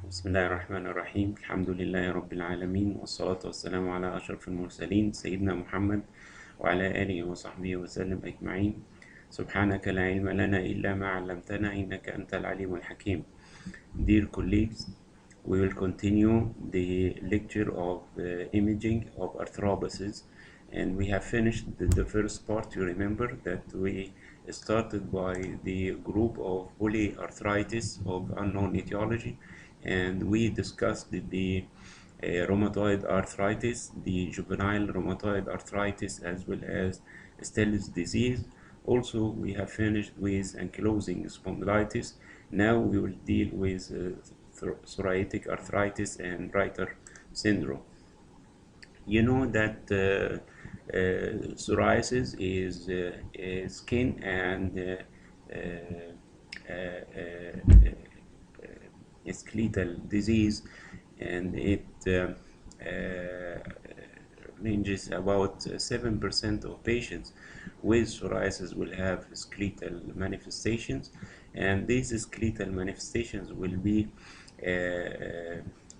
بسم الله الرحمن الرحيم. الحمد لله رب العالمين، والصلاة والسلام على أشرف المرسلين سيدنا محمد وعلى آله وصحبه وسلم أجمعين. سبحانك لا علم لنا إلا ما علمتنا إنك أنت العليم الحكيم. Dear colleagues, we will continue the lecture of imaging of arthropathies, and we have finished the first part. You remember that we started by the group of polyarthritis of unknown etiology, and we discussed the rheumatoid arthritis, the juvenile rheumatoid arthritis, as well as Stell's disease. Also, we have finished with ankylosing spondylitis. Now we will deal with psoriatic arthritis and Reiter syndrome. You know that psoriasis is a skin and skeletal disease, and it ranges about 7% of patients with psoriasis will have skeletal manifestations, and these skeletal manifestations will be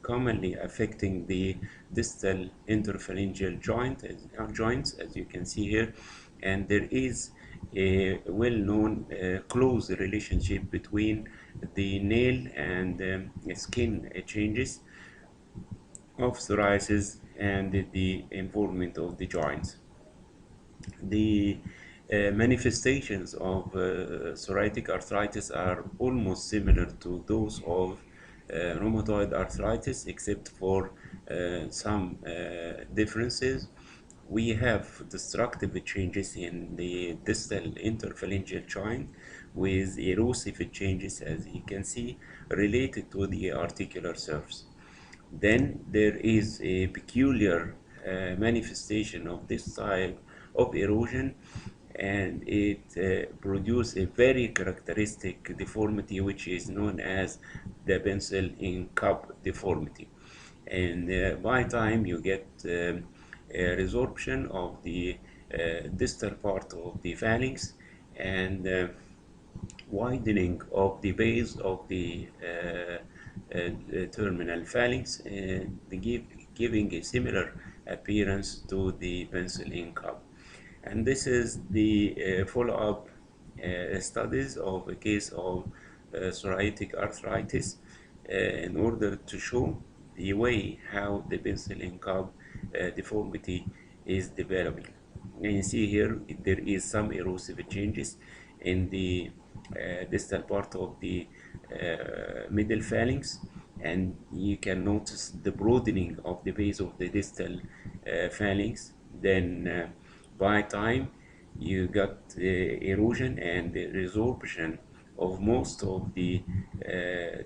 commonly affecting the distal interphalangeal joints, as you can see here, and there is a well-known close relationship between the nail and skin changes of psoriasis and the involvement of the joints. The manifestations of psoriatic arthritis are almost similar to those of rheumatoid arthritis, except for some differences. We have destructive changes in the distal interphalangeal joint with erosive changes, as you can see, related to the articular surface. Then there is a peculiar manifestation of this type of erosion, and it produces a very characteristic deformity which is known as the pencil in cup deformity. And by time you get a resorption of the distal part of the phalanx and widening of the base of the terminal phalanx, giving a similar appearance to the pencil in cup. And this is the follow-up studies of a case of psoriatic arthritis in order to show the way how the pencil in cup deformity is developing. And you see here there is some erosive changes in the distal part of the middle phalanx, and you can notice the broadening of the base of the distal phalanx. Then by time you got erosion and resorption of most of the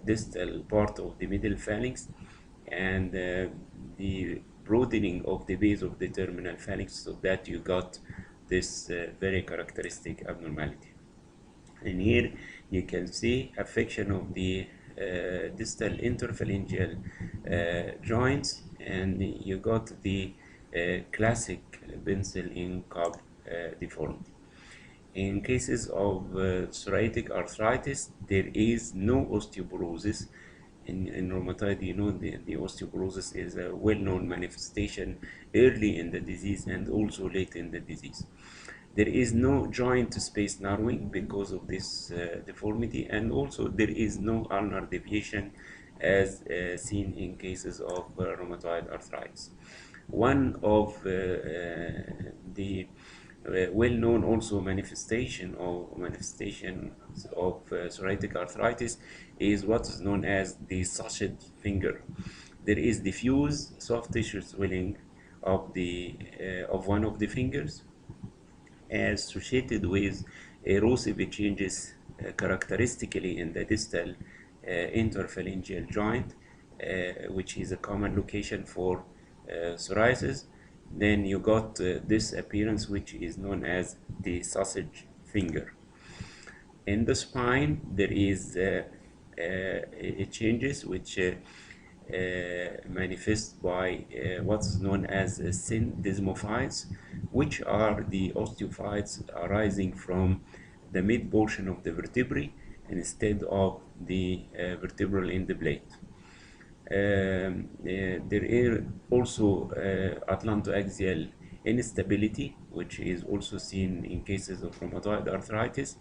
distal part of the middle phalanx, and the broadening of the base of the terminal phalanx, so that you got this very characteristic abnormality. And here you can see affection of the distal interphalangeal joints, and you got the classic pencil in cup deformity. In cases of psoriatic arthritis, there is no osteoporosis. In rheumatoid, you know, the osteoporosis is a well-known manifestation early in the disease and also late in the disease. There is no joint space narrowing because of this deformity, and also there is no ulnar deviation as seen in cases of rheumatoid arthritis. One of the well-known also manifestations of psoriatic arthritis is what is known as the sausage finger. There is diffuse soft tissue swelling of one of the fingers, associated with erosive changes characteristically in the distal interphalangeal joint, which is a common location for psoriasis. Then you got this appearance which is known as the sausage finger. In the spine, there is changes which manifest by what's known as syndesmophytes, which are the osteophytes arising from the mid portion of the vertebrae instead of the vertebral end plate. There is also atlantoaxial instability, which is also seen in cases of rheumatoid arthritis.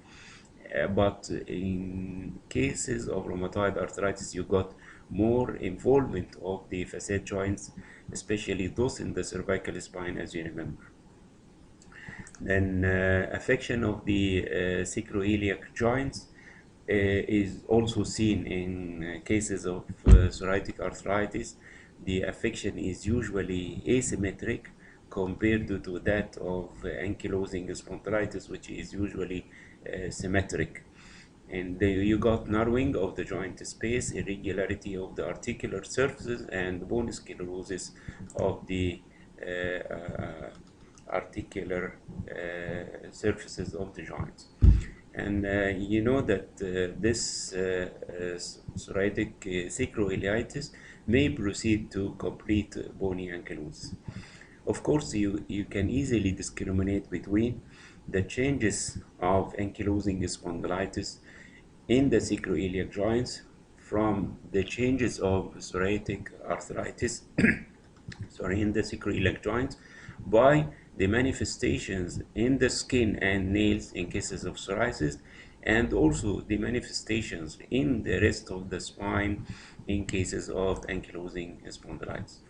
But in cases of rheumatoid arthritis, you got more involvement of the facet joints, especially those in the cervical spine, as you remember. Then affection of the sacroiliac joints is also seen in cases of psoriatic arthritis. The affection is usually asymmetric compared to that of ankylosing spondylitis, which is usually symmetric. And you got narrowing of the joint space, irregularity of the articular surfaces, and bone sclerosis of the articular surfaces of the joints. And you know that this psoriatic sacroiliitis may proceed to complete bony ankylosis. Of course, you can easily discriminate between the changes of ankylosing spondylitis in the sacroiliac joints from the changes of psoriatic arthritis in the sacroiliac joints by the manifestations in the skin and nails in cases of psoriasis, and also the manifestations in the rest of the spine in cases of ankylosing spondylitis.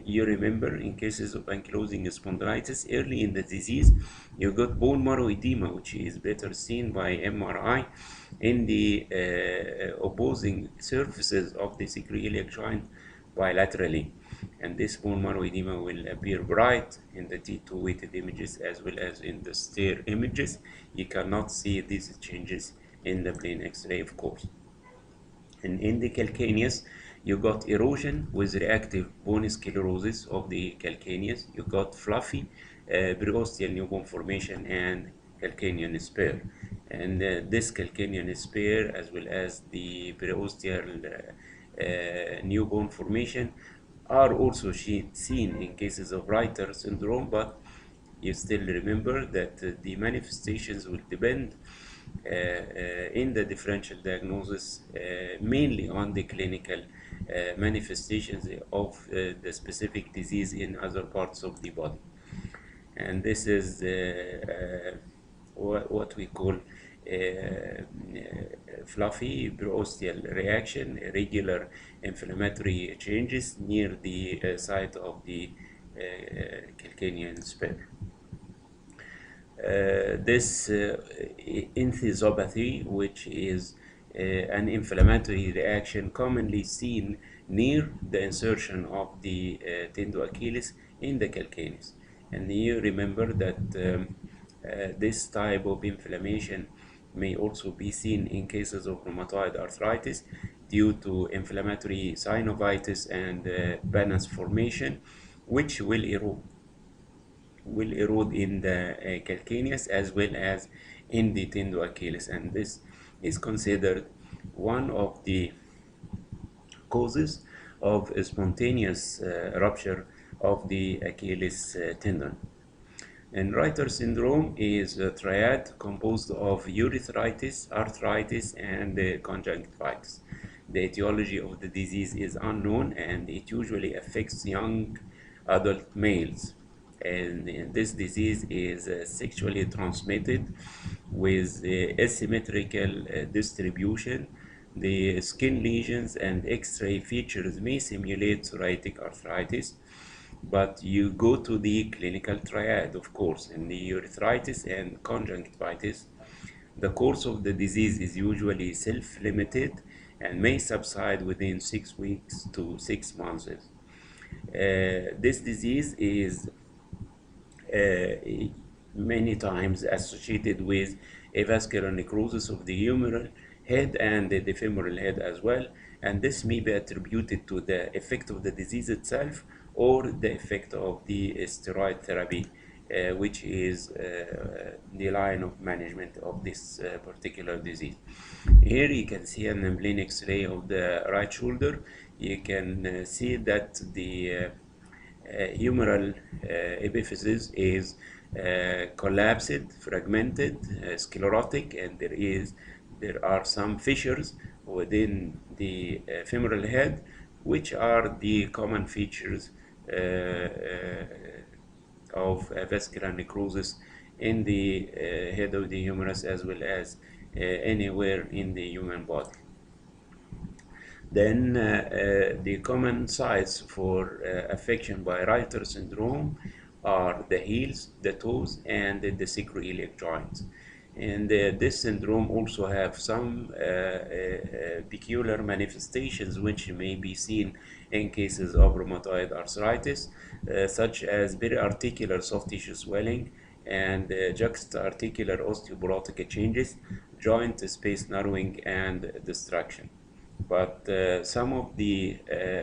You remember in cases of ankylosing spondylitis, early in the disease, you got bone marrow edema, which is better seen by MRI in the opposing surfaces of the sacroiliac joint bilaterally. And this bone marrow edema will appear bright in the T2 weighted images as well as in the STER images. You cannot see these changes in the plain X-ray, of course. And in the calcaneus, you got erosion with reactive bone sclerosis of the calcaneus. You got fluffy periosteal newbone formation and calcanean spur. And this calcanean spur, as well as the periosteal newbone formation, are also seen in cases of Reiter syndrome, but you still remember that the manifestations will depend in the differential diagnosis mainly on the clinical manifestations of the specific disease in other parts of the body. And this is what we call fluffy periosteal reaction, irregular inflammatory changes near the site of the calcanean spur. This enthesopathy, which is an inflammatory reaction commonly seen near the insertion of the tendo Achilles in the calcaneus. And you remember that this type of inflammation may also be seen in cases of rheumatoid arthritis due to inflammatory synovitis and Banner's formation, which will erode in the calcaneus as well as in the tendo Achilles. And this is considered one of the causes of spontaneous rupture of the Achilles tendon. And Reiter syndrome is a triad composed of urethritis, arthritis, and conjunctivitis. The etiology of the disease is unknown, and it usually affects young adult males. And this disease is sexually transmitted with asymmetrical distribution. The skin lesions and X-ray features may simulate psoriatic arthritis, but you go to the clinical triad, of course, in the urethritis and conjunctivitis. The course of the disease is usually self-limited and may subside within 6 weeks to 6 months. This disease is many times associated with avascular necrosis of the humeral head and the femoral head as well, and this may be attributed to the effect of the disease itself or the effect of the steroid therapy, which is the line of management of this particular disease. Here you can see an plain X-ray of the right shoulder. You can see that the humeral epiphysis is collapsed, fragmented, sclerotic, and there are some fissures within the femoral head, which are the common features of vascular necrosis in the head of the humerus, as well as anywhere in the human body. Then the common sites for affection by Reiter syndrome are the heels, the toes, and the sacroiliac joints. And this syndrome also have some peculiar manifestations which may be seen in cases of rheumatoid arthritis, such as periarticular soft tissue swelling and juxta-articular osteoporotic changes, joint space narrowing, and destruction. But some of the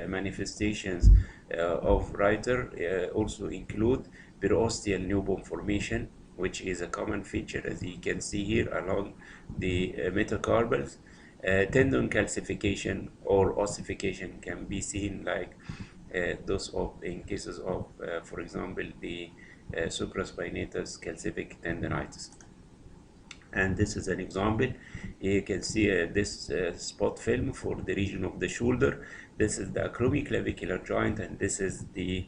manifestations of Reiter also include perosteal new bone formation, which is a common feature, as you can see here along the metacarpals. Tendon calcification or ossification can be seen, like those of in cases of, for example, the supraspinatus calcific tendonitis. And this is an example. You can see this spot film for the region of the shoulder. This is the acromioclavicular joint, and this is the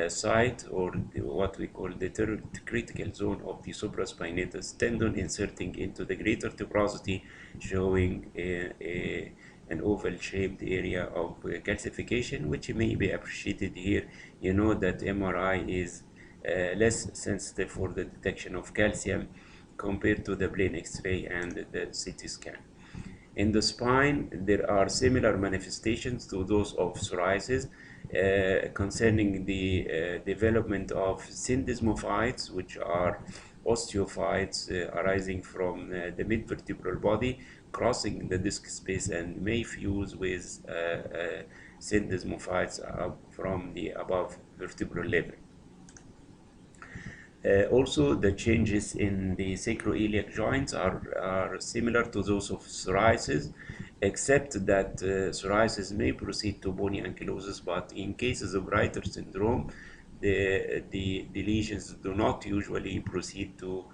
site, or what we call the third critical zone of the supraspinatus tendon, inserting into the greater tuberosity, showing an oval-shaped area of calcification, which may be appreciated here. You know that MRI is less sensitive for the detection of calcium compared to the plain X-ray and the CT scan. In the spine, there are similar manifestations to those of psoriasis concerning the development of syndesmophytes, which are osteophytes arising from the mid-vertebral body, crossing the disc space, and may fuse with syndesmophytes from the above vertebral level. Also, the changes in the sacroiliac joints are similar to those of psoriasis, except that psoriasis may proceed to bony ankylosis, but in cases of Reiter syndrome, the lesions do not usually proceed to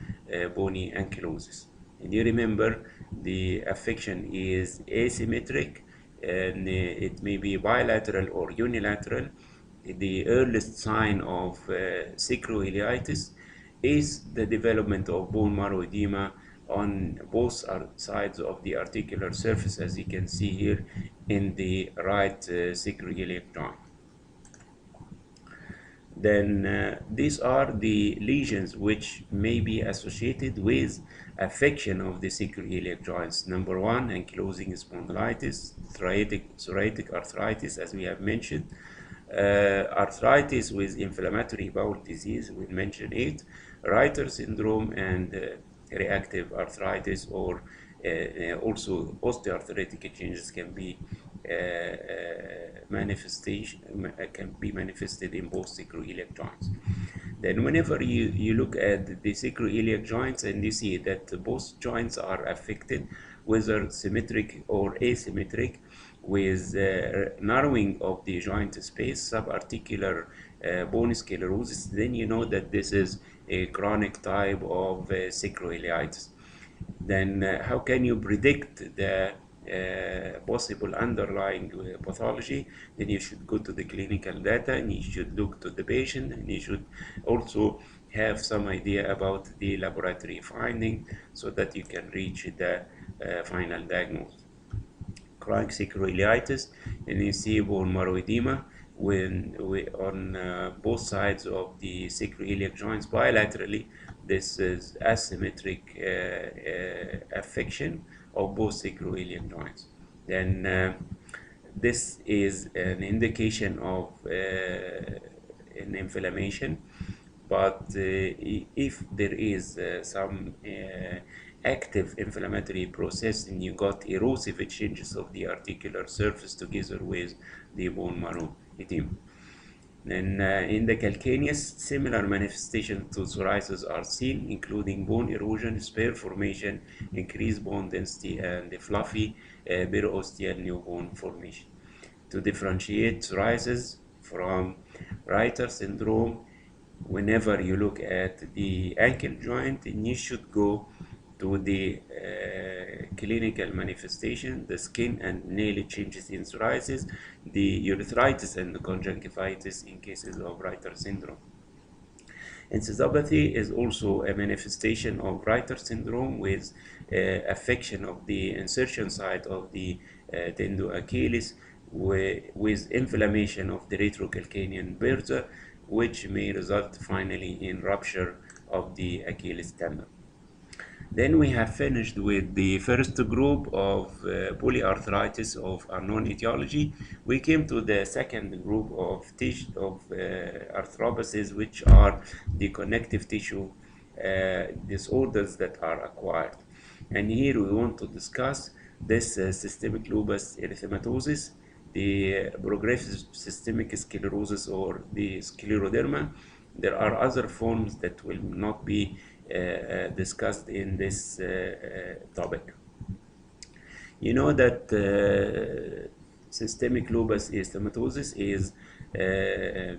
bony ankylosis. And you remember, the affection is asymmetric, and it may be bilateral or unilateral. The earliest sign of sacroiliitis is the development of bone marrow edema on both sides of the articular surface, as you can see here in the right sacroiliac joint. Then these are the lesions which may be associated with affection of the sacroiliac joints. Number one, ankylosing spondylitis, psoriatic arthritis, as we have mentioned, arthritis with inflammatory bowel disease, we mentioned it, Reiter syndrome, and reactive arthritis, or also osteoarthritic changes can be manifested in both sacroiliac joints. Then whenever you look at the sacroiliac joints, and you see that both joints are affected, whether symmetric or asymmetric, with narrowing of the joint space, subarticular bone sclerosis, then you know that this is a chronic type of sacroiliitis. Then how can you predict the possible underlying pathology? Then you should go to the clinical data, and you should look to the patient, and you should also have some idea about the laboratory finding, so that you can reach the final diagnosis. Chronic sacroiliitis, and you see bone marrow edema on both sides of the sacroiliac joints bilaterally. This is asymmetric affection of both sacroiliac joints. Then this is an indication of an inflammation, but if there is some active inflammatory process, and you got erosive changes of the articular surface together with the bone marrow edema. Then in the calcaneus, similar manifestations to psoriasis are seen, including bone erosion, spur formation, increased bone density, and the fluffy periosteal new bone formation. To differentiate psoriasis from Reiter syndrome, whenever you look at the ankle joint, and you should go to the clinical manifestation, the skin and nail changes in psoriasis, the urethritis and the conjunctivitis in cases of Reiter syndrome. Encephalopathy is also a manifestation of Reiter syndrome with affection of the insertion site of the tendon Achilles with inflammation of the retrocalcanean bursa, which may result finally in rupture of the Achilles tendon. Then we have finished with the first group of polyarthritis of unknown etiology. We came to the second group of arthropathies, which are the connective tissue disorders that are acquired. And here we want to discuss this systemic lupus erythematosus, the progressive systemic sclerosis or the scleroderma. There are other forms that will not be discussed in this topic. You know that systemic lupus erythematosus is a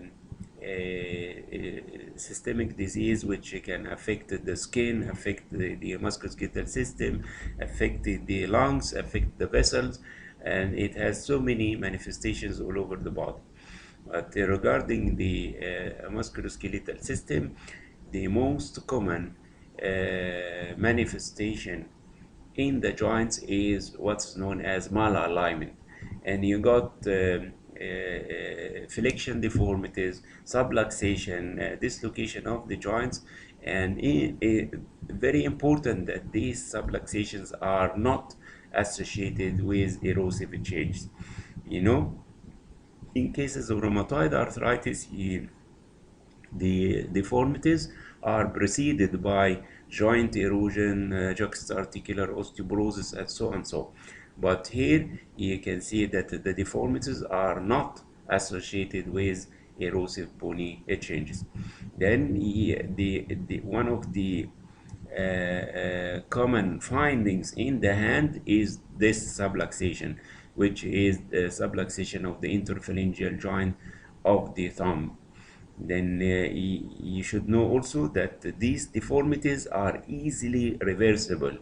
systemic disease which can affect the skin, affect the musculoskeletal system, affect the lungs, affect the vessels, and it has so many manifestations all over the body. But regarding the musculoskeletal system, the most common manifestation in the joints is what's known as malalignment, and you got flexion deformities, subluxation, dislocation of the joints, and very important that these subluxations are not associated with erosive changes. You know, in cases of rheumatoid arthritis, the deformities are preceded by joint erosion, juxtaarticular osteoporosis, and so on. But here you can see that the deformities are not associated with erosive bony changes. Then one of the common findings in the hand is this subluxation, which is the subluxation of the interphalangeal joint of the thumb. Then you should know also that these deformities are easily reversible.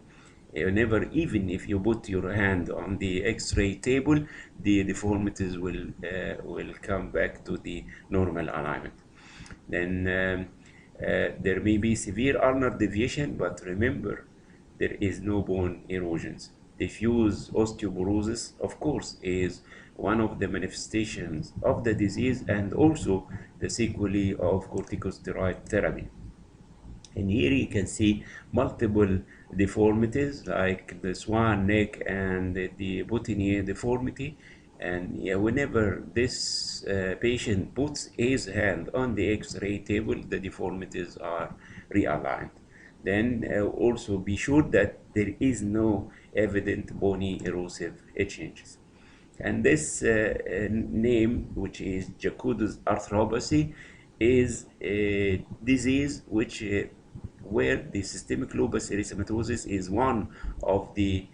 Whenever, even if you put your hand on the X-ray table, the deformities will come back to the normal alignment. Then there may be severe ulnar deviation, but remember, there is no bone erosions. Diffuse osteoporosis, of course, is one of the manifestations of the disease and also the sequelae of corticosteroid therapy. And here you can see multiple deformities like the swan neck and the boutonniere deformity. And whenever this patient puts his hand on the X-ray table, the deformities are realigned. Then also be sure that there is no evident bony erosive changes. And this name, which is Jacoda's arthropathy, is a disease which where the systemic lupus erythematosus is one of the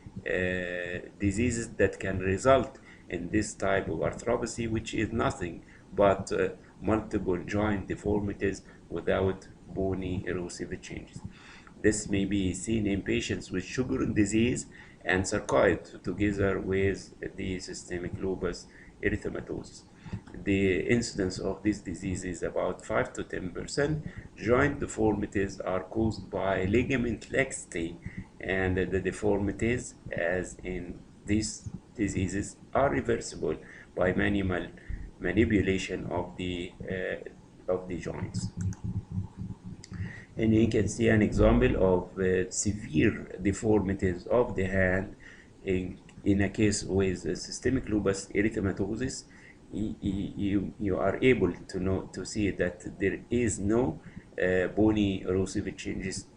diseases that can result in this type of arthropathy, which is nothing but multiple joint deformities without bony erosive changes. This may be seen in patients with Sjogren disease and sarcoid together with the systemic lupus erythematosus. The incidence of this disease is about 5 to 10%. Joint deformities are caused by ligament laxity, and the deformities, as in these diseases, are reversible by manual manipulation of the joints. And you can see an example of severe deformities of the hand in a case with systemic lupus erythematosus. You are able to see that there is no bony erosive changes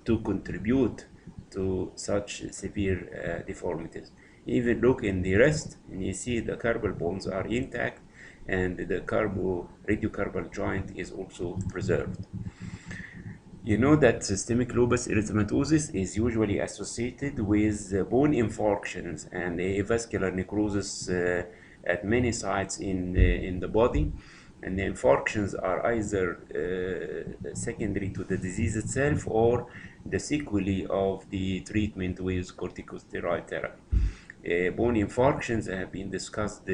to contribute to such severe deformities. Even look in the wrist, and you see the carpal bones are intact, and the radiocarpal joint is also preserved. You know that systemic lupus erythematosus is usually associated with bone infarctions and avascular necrosis at many sites in the body. And the infarctions are either secondary to the disease itself or the sequelae of the treatment with corticosteroid therapy. Bone infarctions have been discussed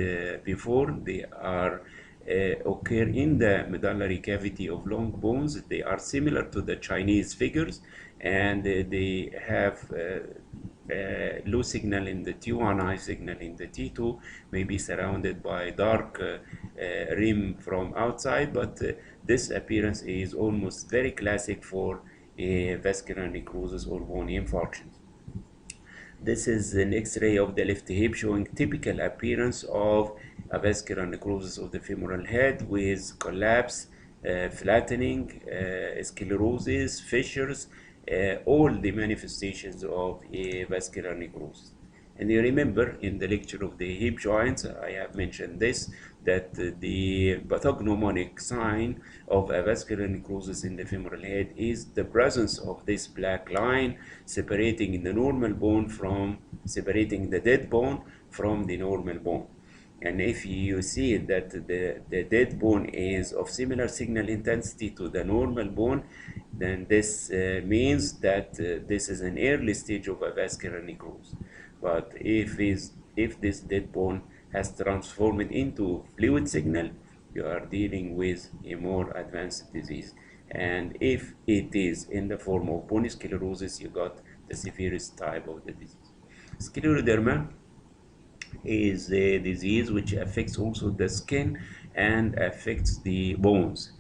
before. They are occur in the medullary cavity of long bones. They are similar to the Chinese figures, and they have low signal in the T1, high signal in the T2, may be surrounded by dark rim from outside, but this appearance is almost very classic for vascular necrosis or bone infarctions. This is an X-ray of the left hip showing typical appearance of a vascular necrosis of the femoral head with collapse, flattening, sclerosis, fissures, all the manifestations of a vascular necrosis. And you remember in the lecture of the hip joints, I have mentioned this, that the pathognomonic sign of a vascular necrosis in the femoral head is the presence of this black line separating the normal bone from, separating the dead bone from the normal bone. And if you see that the dead bone is of similar signal intensity to the normal bone, then this means that this is an early stage of a vascular necrosis. But if this dead bone has transformed into fluid signal, you are dealing with a more advanced disease. And if it is in the form of bone sclerosis, you got the severest type of the disease. Scleroderma is a disease which affects also the skin and affects the bones.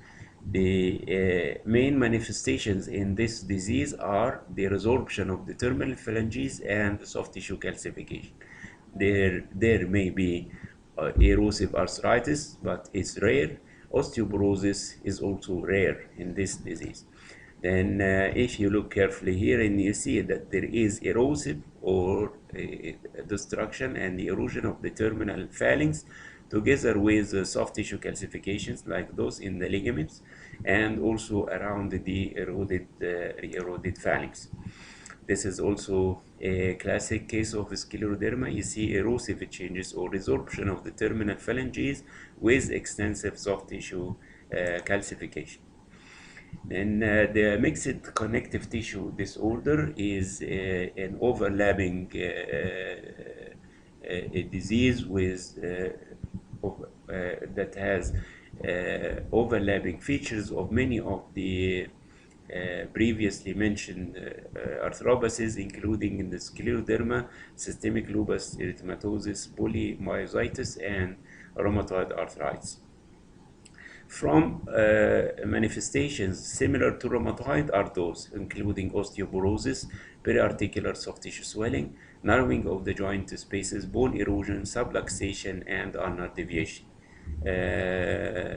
The main manifestations in this disease are the resorption of the terminal phalanges and the soft tissue calcification. There may be erosive arthritis, but it's rare. Osteoporosis is also rare in this disease. Then if you look carefully here and you see that there is erosive or destruction and the erosion of the terminal phalanx together with soft tissue calcifications like those in the ligaments and also around the eroded phalanx. This is also a classic case of scleroderma. You see erosive changes or resorption of the terminal phalanges with extensive soft tissue calcification. And the mixed connective tissue disorder is an overlapping a disease with that has overlapping features of many of the previously mentioned arthropathies, including the scleroderma, systemic lupus erythematosus, polymyositis, and rheumatoid arthritis. From manifestations similar to rheumatoid are those including osteoporosis, periarticular soft tissue swelling, narrowing of the joint spaces, bone erosion, subluxation, and ulnar deviation.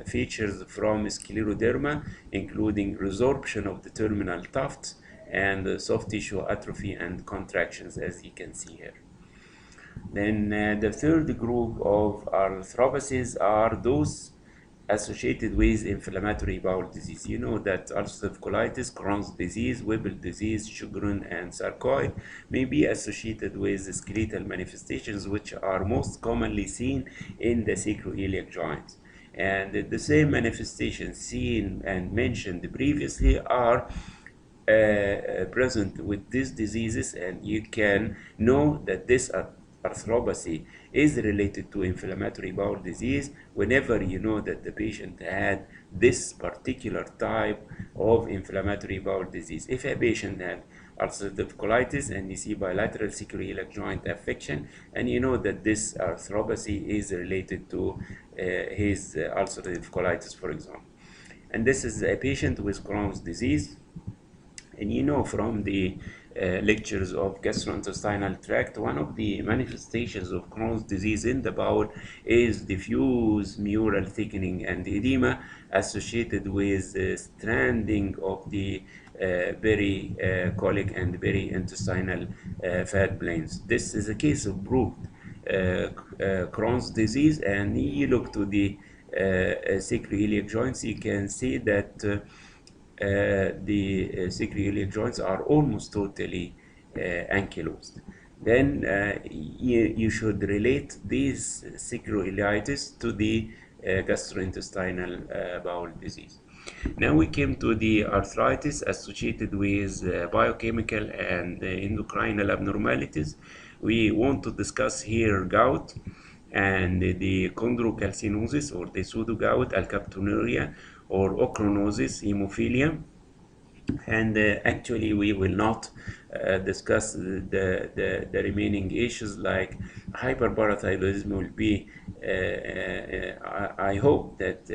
Features from scleroderma including resorption of the terminal tufts and soft tissue atrophy and contractions, as you can see here. Then the third group of arthropathies are those associated with inflammatory bowel disease. You know that ulcerative colitis, Crohn's disease, Weber disease, Sjogren, and sarcoid may be associated with skeletal manifestations which are most commonly seen in the sacroiliac joints. And the same manifestations seen and mentioned previously are present with these diseases, and you can know that this arthropathy is related to inflammatory bowel disease whenever you know that the patient had this particular type of inflammatory bowel disease. If a patient had ulcerative colitis and you see bilateral sacroiliac joint affection, and you know that this arthropathy is related to his ulcerative colitis, for example. And this is a patient with Crohn's disease. And you know from the lectures of gastrointestinal tract, one of the manifestations of Crohn's disease in the bowel is diffuse mural thickening and edema associated with stranding of the pericolic and periintestinal fat planes. This is a case of proved Crohn's disease, and you look to the sacroiliac joints, you can see that the sacroiliac joints are almost totally ankylosed. Then you should relate these sacroiliitis to the gastrointestinal bowel disease. Now we came to the arthritis associated with biochemical and endocrinal abnormalities. We want to discuss here gout and the chondrocalcinosis or the pseudogout, alkaptonuria or ochronosis, hemophilia. And actually we will not discuss the remaining issues like hyperparathyroidism will be I hope that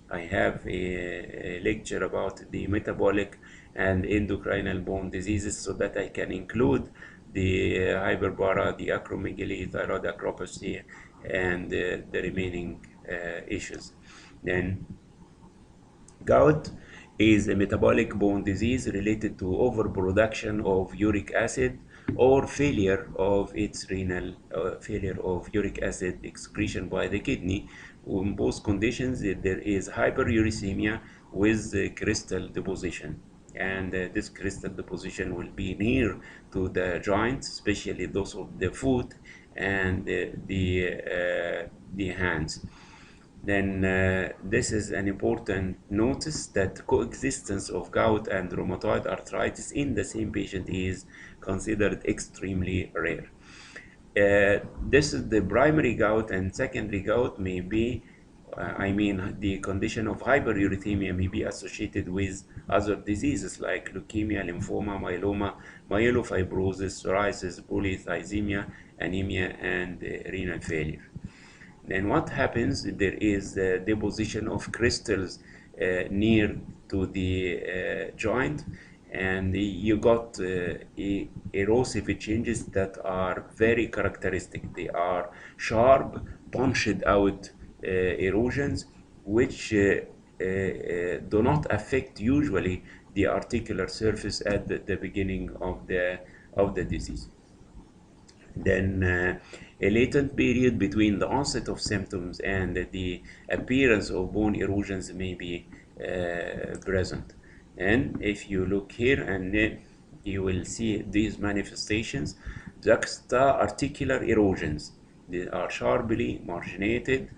I have a lecture about the metabolic and endocrinal bone diseases so that I can include the hyperpara, the acromegaly, thyroid acropathy, and the remaining issues. Then gout is a metabolic bone disease related to overproduction of uric acid or failure of its renal failure of uric acid excretion by the kidney. In both conditions, there is hyperuricemia with crystal deposition, and this crystal deposition will be near to the joints, especially those of the foot and the hands. Then this is an important notice that coexistence of gout and rheumatoid arthritis in the same patient is considered extremely rare. This is the primary gout, and secondary gout may be, the condition of hyperuricemia may be associated with other diseases like leukemia, lymphoma, myeloma, myelofibrosis, psoriasis, polycythemia, anemia, and renal failure. Then what happens? There is a deposition of crystals near to the joint, and you got erosive changes that are very characteristic. They are sharp, punched out erosions, which do not affect usually the articular surface at the beginning of the disease. Then a latent period between the onset of symptoms and the appearance of bone erosions may be present. And if you look here, and you will see these manifestations, juxta-articular erosions. They are sharply marginated,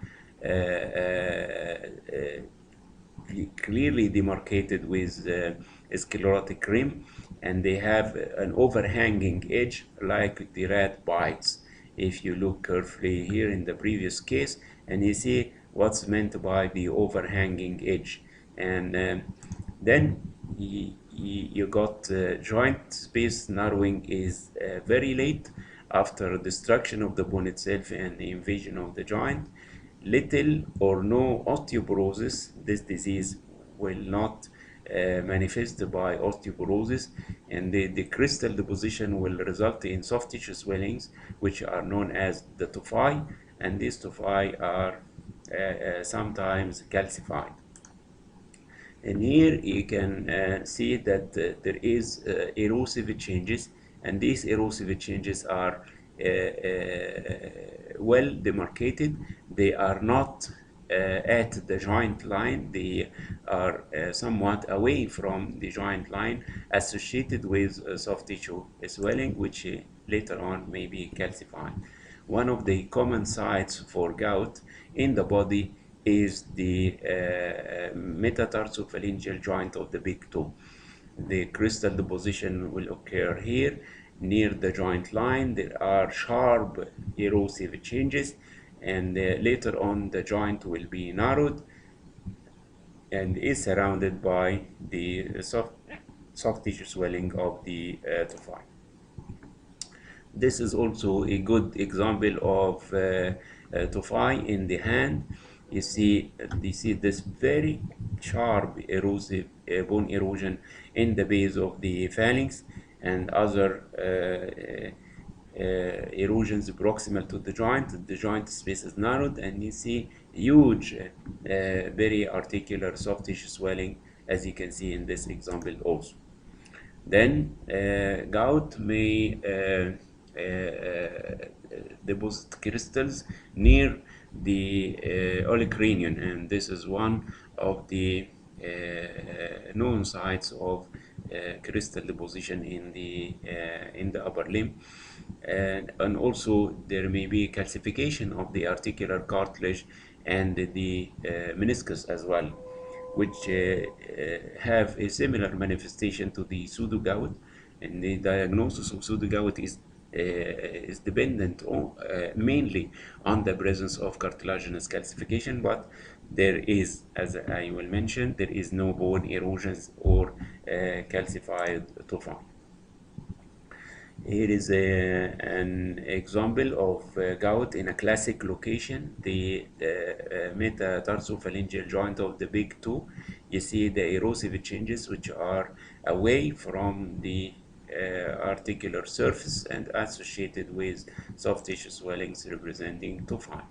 clearly demarcated with a sclerotic rim, and they have an overhanging edge like the rat bites. If you look carefully here in the previous case, and you see what's meant by the overhanging edge, and then you got joint space narrowing is very late after destruction of the bone itself and the invasion of the joint. Little or no osteoporosis. This disease will not manifest by osteoporosis, and the crystal deposition will result in soft tissue swellings, which are known as the tophi, and these tophi are sometimes calcified. And here you can see that there is erosive changes, and these erosive changes are well demarcated. They are not at the joint line. They are somewhat away from the joint line, associated with soft tissue swelling, which later on may be calcified. One of the common sites for gout in the body is the metatarsophalangeal joint of the big toe. The crystal deposition will occur here near the joint line. There are sharp erosive changes, and later on the joint will be narrowed and is surrounded by the soft tissue swelling of the tophi. This is also a good example of tophi in the hand. You see this very sharp erosive bone erosion in the base of the phalanx, and other erosions proximal to the joint. The joint space is narrowed, and you see huge very articular soft tissue swelling, as you can see in this example also. Then gout may deposit crystals near the olecranium, and this is one of the known sites of crystal deposition in the upper limb. and also there may be calcification of the articular cartilage and the meniscus as well, which have a similar manifestation to the pseudogout. And the diagnosis of pseudogout is dependent on, mainly on the presence of cartilaginous calcification, but there is, as I will mention, there is no bone erosions or calcified tophi. Here is an example of gout in a classic location, the metatarsophalangeal joint of the big toe. You see the erosive changes which are away from the articular surface and associated with soft tissue swellings representing tophi.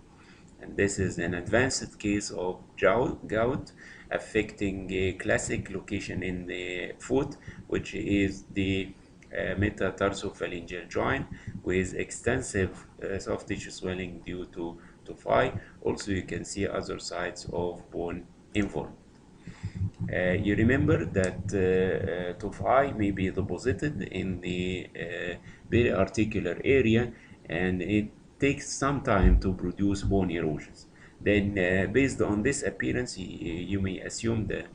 And this is an advanced case of gout affecting a classic location in the foot, which is the metatarsophalangeal joint with extensive soft tissue swelling due to tophi. Also, you can see other sites of bone involvement. You remember that tophi may be deposited in the periarticular area, and it takes some time to produce bone erosions. Then, based on this appearance, you may assume that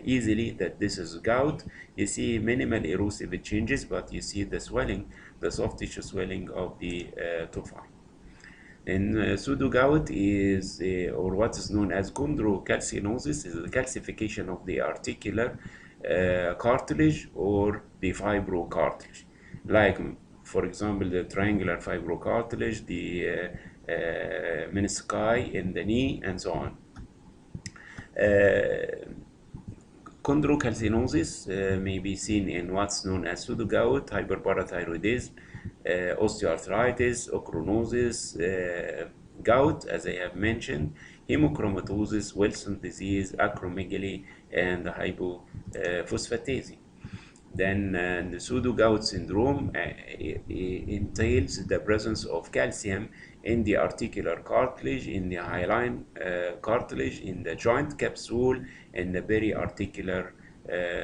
easily that this is gout. You see minimal erosive changes, but you see the swelling, the soft tissue swelling of the tophi. And pseudogout is, or what is known as chondrocalcinosis, is the calcification of the articular cartilage or the fibrocartilage. Like, for example, the triangular fibrocartilage, the menisci in the knee, and so on. Chondrocalcinosis may be seen in what's known as pseudogout, hyperparathyroidism, osteoarthritis, ochronosis, gout, as I have mentioned, hemochromatosis, Wilson disease, acromegaly, and hypophosphatase. Then the pseudogout syndrome entails the presence of calcium in the articular cartilage, in the hyaline cartilage, in the joint capsule, and the periarticular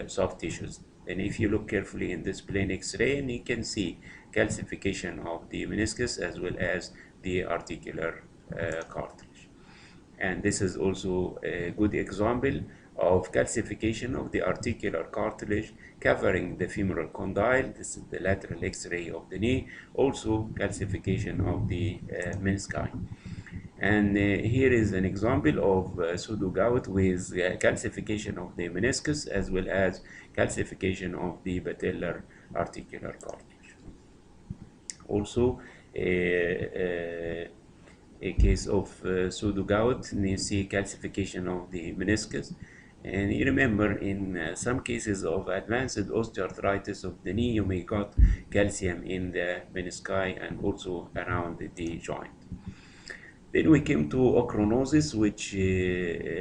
soft tissues. And if you look carefully in this plain X-ray, and you can see calcification of the meniscus as well as the articular cartilage. And this is also a good example of calcification of the articular cartilage covering the femoral condyle. This is the lateral X-ray of the knee. Also calcification of the menisci. And here is an example of pseudogout with calcification of the meniscus as well as calcification of the patellar articular cartilage. Also, a case of pseudogout, and you see calcification of the meniscus. And you remember in some cases of advanced osteoarthritis of the knee, you may got calcium in the menisci and also around the joint. Then we came to ochronosis, which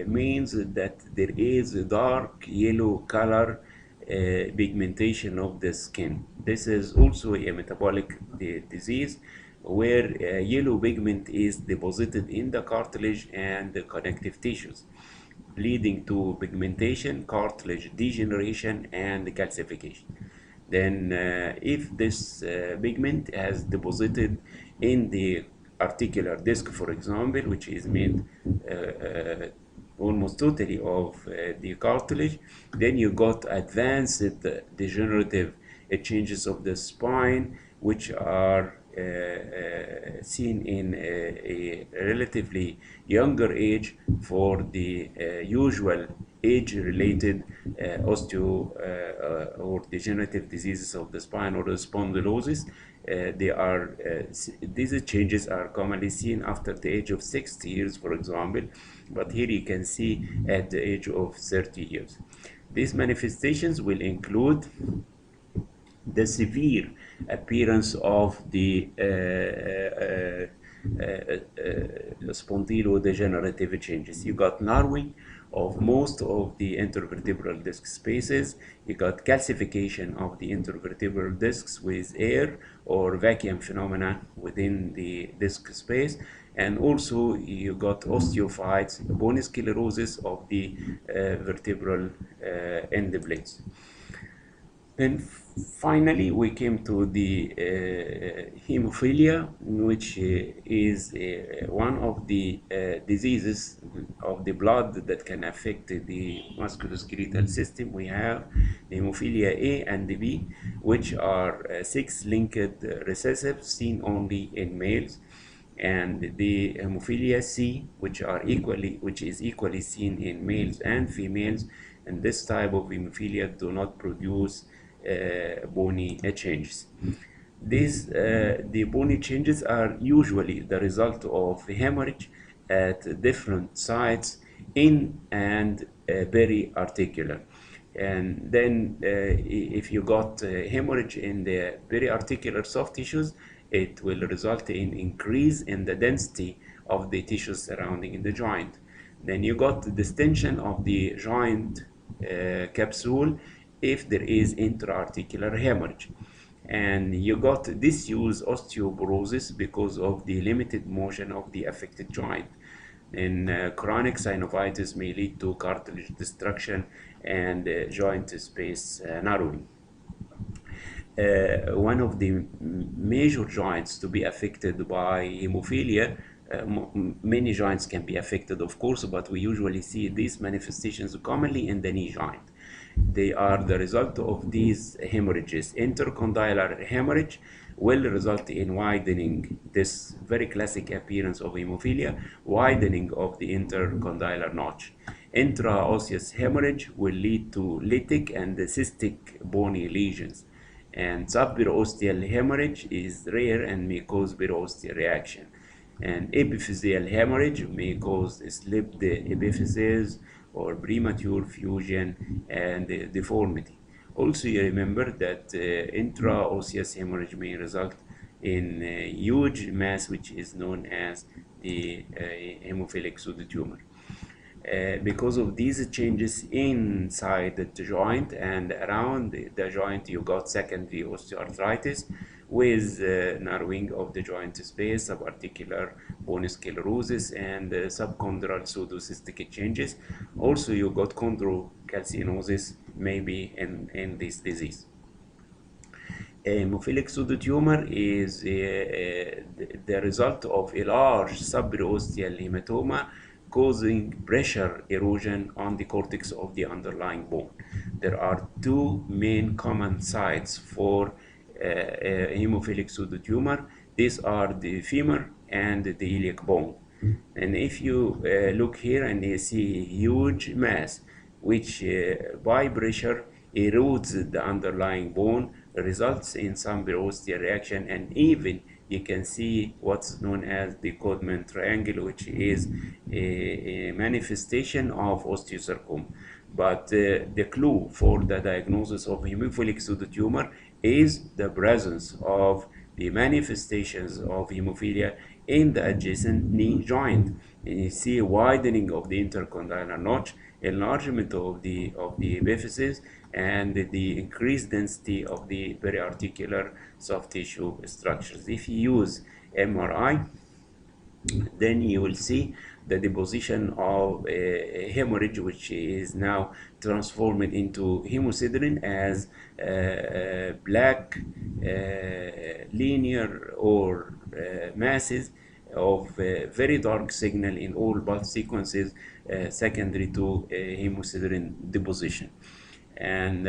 means that there is a dark yellow color pigmentation of the skin. This is also a metabolic disease where yellow pigment is deposited in the cartilage and the connective tissues, leading to pigmentation, cartilage degeneration, and calcification. Then if this pigment has deposited in the articular disc, for example, which is made almost totally of the cartilage, then you got advanced degenerative changes of the spine, which are seen in a relatively younger age for the usual age-related osteo or degenerative diseases of the spine or the spondylosis. These changes are commonly seen after the age of 60 years, for example, but here you can see at the age of 30 years. These manifestations will include the severe appearance of the spondylodegenerative changes. You got narrowing of most of the intervertebral disc spaces. You got calcification of the intervertebral discs with air or vacuum phenomena within the disc space. And also you got osteophytes, bone sclerosis of the vertebral end plates. Then finally, we came to the hemophilia, which is one of the diseases of the blood that can affect the musculoskeletal system. We have hemophilia A and B, which are sex-linked recessive seen only in males, and the hemophilia C, which is equally seen in males and females. And this type of hemophilia do not produce bony changes. The bony changes are usually the result of hemorrhage at different sites in and periarticular. And then if you got hemorrhage in the periarticular soft tissues, it will result in increase in the density of the tissues surrounding the joint. Then you got the distension of the joint capsule if there is intra-articular hemorrhage. And you got disuse osteoporosis because of the limited motion of the affected joint. And chronic synovitis may lead to cartilage destruction and joint space narrowing. One of the major joints to be affected by hemophilia, many joints can be affected, of course, but we usually see these manifestations commonly in the knee joint. They are the result of these hemorrhages. Intercondylar hemorrhage will result in widening, this very classic appearance of hemophilia, widening of the intercondylar notch. Intraosseous hemorrhage will lead to lytic and cystic bony lesions. And subperiosteal hemorrhage is rare and may cause periosteal reaction. And epiphyseal hemorrhage may cause slipped epiphyses or premature fusion and deformity. Also, you remember that intraosseous hemorrhage may result in huge mass, which is known as the hemophilic pseudotumor. Because of these changes inside the joint and around the joint, you got secondary osteoarthritis with narrowing of the joint space, subarticular bone sclerosis, and subchondral pseudocystic changes. Also, you got chondrocalcinosis maybe in this disease. Hemophilic pseudotumor is the result of a large subperiosteal hematoma causing pressure erosion on the cortex of the underlying bone. There are two main common sites for hemophilic pseudotumor. These are the femur and the iliac bone. And if you look here and you see huge mass, which by pressure erodes the underlying bone, results in some periosteal reaction, and even you can see what's known as the Codman triangle, which is a manifestation of osteosarcoma. But the clue for the diagnosis of hemophilic pseudotumor is the presence of the manifestations of hemophilia in the adjacent knee joint. And you see a widening of the intercondylar notch, enlargement of the epiphyses, and the increased density of the periarticular soft tissue structures. If you use MRI, then you will see the deposition of a hemorrhage, which is now transformed into hemosiderin as black linear or masses of very dark signal in all pulse sequences secondary to hemosiderin deposition. And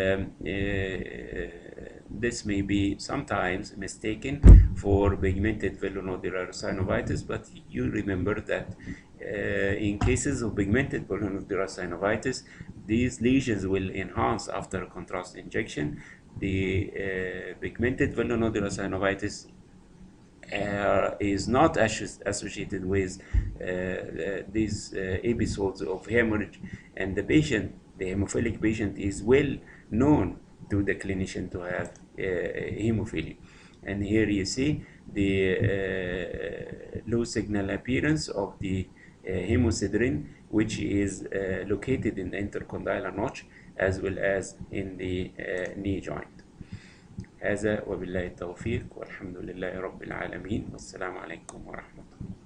this may be sometimes mistaken for pigmented villonodular synovitis, but you remember that in cases of pigmented villonodular synovitis, these lesions will enhance after contrast injection. The pigmented villonodular synovitis is not associated with these episodes of hemorrhage, and the hemophilic patient is well known to the clinician to have hemophilia. And here you see the low signal appearance of the hemosiderin, which is located in the intercondylar notch as well as in the knee joint. هذا وبالله التوفيق والحمد لله رب العالمين والسلام عليكم ورحمة الله.